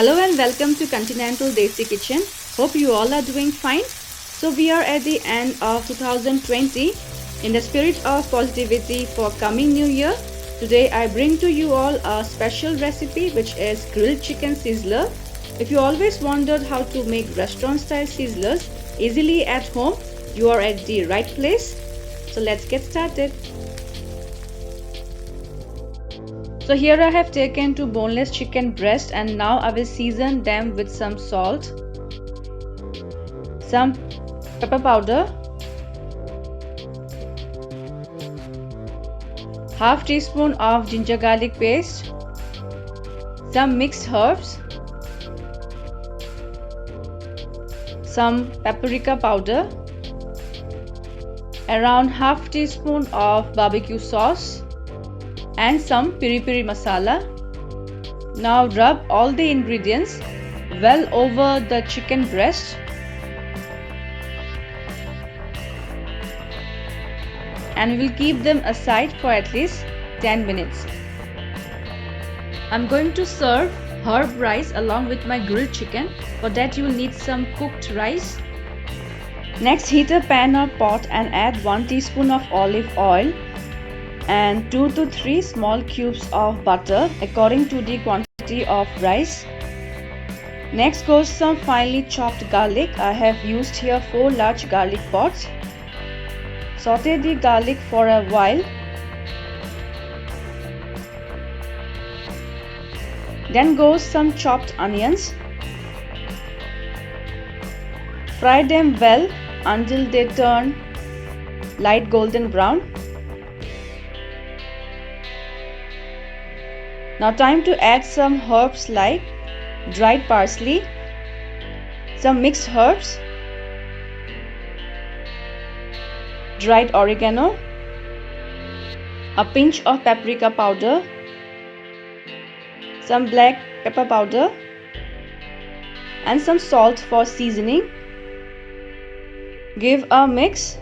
Hello and welcome to Continental Desi Kitchen. Hope you all are doing fine. So we are at the end of 2020. In the spirit of positivity for coming new year, today I bring to you all a special recipe which is grilled chicken sizzler. If you always wondered how to make restaurant style sizzlers easily at home, you are at the right place. So let's get started. So here I have taken 2 boneless chicken breast and now I will season them with some salt, some pepper powder, half teaspoon of ginger garlic paste, some mixed herbs, some paprika powder, around half teaspoon of barbecue sauce, and some piri masala. Now rub all the ingredients well over the chicken breast and we will keep them aside for at least 10 minutes. I'm going to serve herb rice along with my grilled chicken. For that you will need some cooked rice. Next, heat a pan or pot and add 1 teaspoon of olive oil and 2 to 3 small cubes of butter according to the quantity of rice. Next goes some finely chopped garlic. I have used here 4 large garlic pods. Saute the garlic for a while. Then goes some chopped onions. Fry them well until they turn light golden brown. Now time to add some herbs like dried parsley, some mixed herbs, dried oregano, a pinch of paprika powder, some black pepper powder and some salt for seasoning. Give a mix.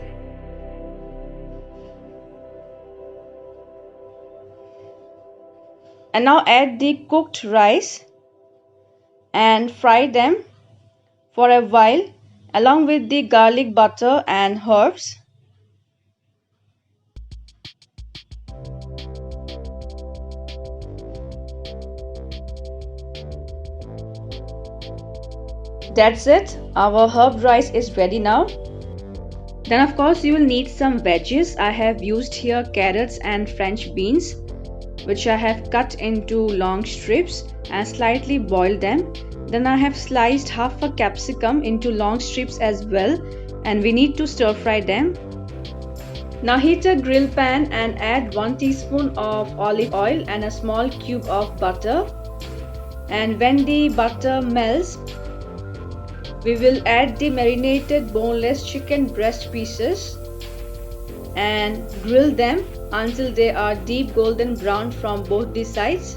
And now add the cooked rice and fry them for a while along with the garlic butter and herbs. That's it. Our herb rice is ready now. Then of course you will need some veggies. I have used here carrots and French beans, which I have cut into long strips and slightly boiled them. Then I have sliced half a capsicum into long strips as well, and we need to stir fry them. Now heat a grill pan and add 1 teaspoon of olive oil and a small cube of butter. And when the butter melts, we will add the marinated boneless chicken breast pieces and grill them until they are deep golden brown from both the sides.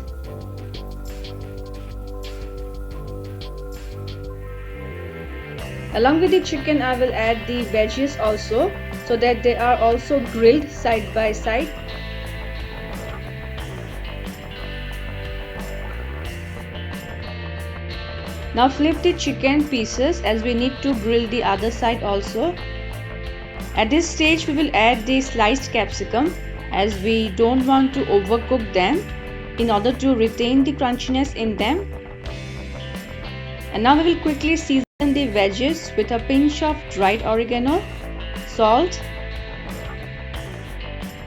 Along with the chicken, I will add the veggies also so that they are also grilled side by side. Now flip the chicken pieces as we need to grill the other side also. At this stage we will add the sliced capsicum as we don't want to overcook them in order to retain the crunchiness in them. And now we will quickly season the veggies with a pinch of dried oregano, salt,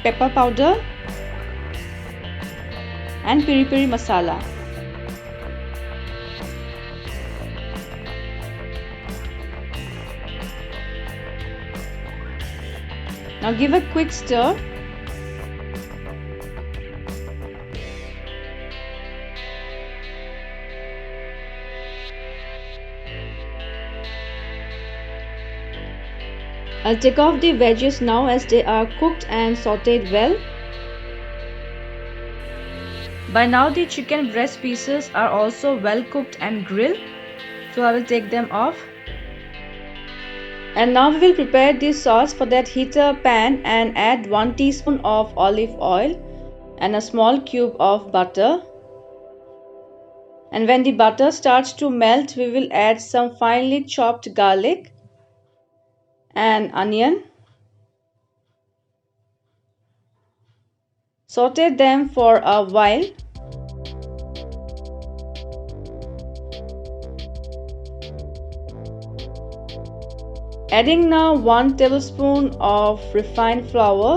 pepper powder and piri masala. Now give a quick stir. I'll take off the veggies now as they are cooked and sauteed well. By now the chicken breast pieces are also well cooked and grilled, so I will take them off. And now we will prepare this sauce. For that, heat a pan and add 1 teaspoon of olive oil and a small cube of butter. And when the butter starts to melt, we will add some finely chopped garlic and onion. Saute them for a while. Adding now 1 tablespoon of refined flour,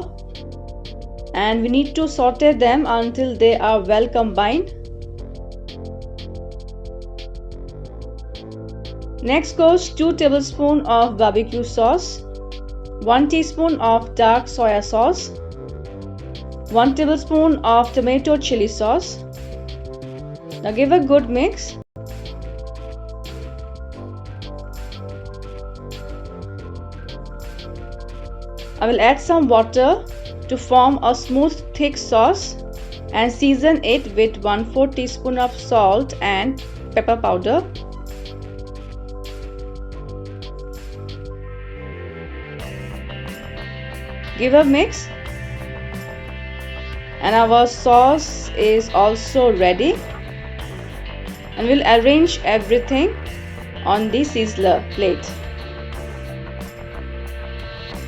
and we need to saute them until they are well combined. Next goes 2 tablespoons of barbecue sauce, 1 teaspoon of dark soya sauce, 1 tablespoon of tomato chili sauce. Now give a good mix. I will add some water to form a smooth thick sauce and season it with 1/4 teaspoon of salt and pepper powder. Give a mix, and our sauce is also ready, and we'll arrange everything on the sizzler plate.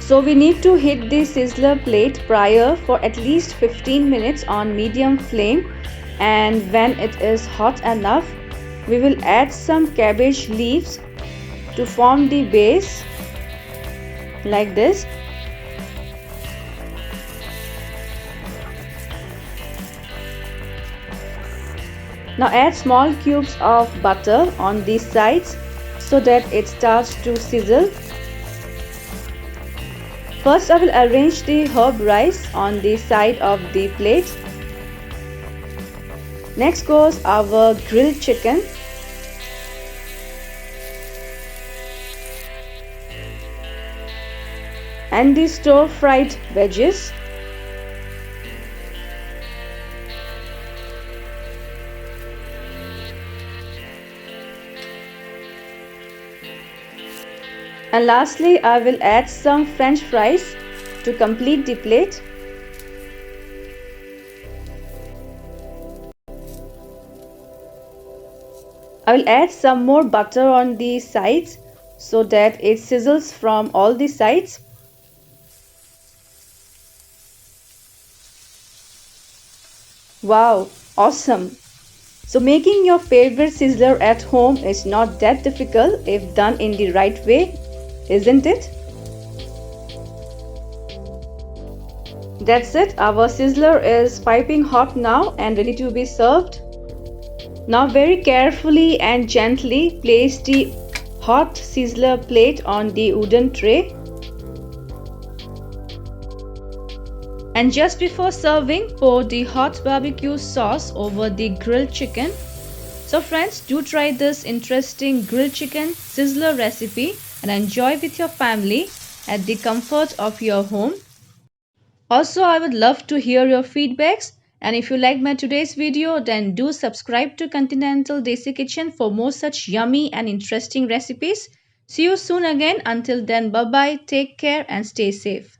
So we need to heat the sizzler plate prior for at least 15 minutes on medium flame, and when it is hot enough, we will add some cabbage leaves to form the base like this. Now add small cubes of butter on these sides so that it starts to sizzle. First, I will arrange the herb rice on the side of the plate. Next goes our grilled chicken. And the stir-fried veggies. And lastly, I will add some French fries to complete the plate. I will add some more butter on the sides so that it sizzles from all the sides. Wow, awesome! So making your favorite sizzler at home is not that difficult if done in the right way, isn't it? That's it, our sizzler is piping hot now and ready to be served. Now very carefully and gently place the hot sizzler plate on the wooden tray. And just before serving, pour the hot barbecue sauce over the grilled chicken. So friends, do try this interesting grilled chicken sizzler recipe and enjoy with your family at the comfort of your home. Also, I would love to hear your feedbacks, and if you liked my today's video, then do subscribe to Continental Desi Kitchen for more such yummy and interesting recipes. See you soon again. Until then, bye bye, take care and stay safe.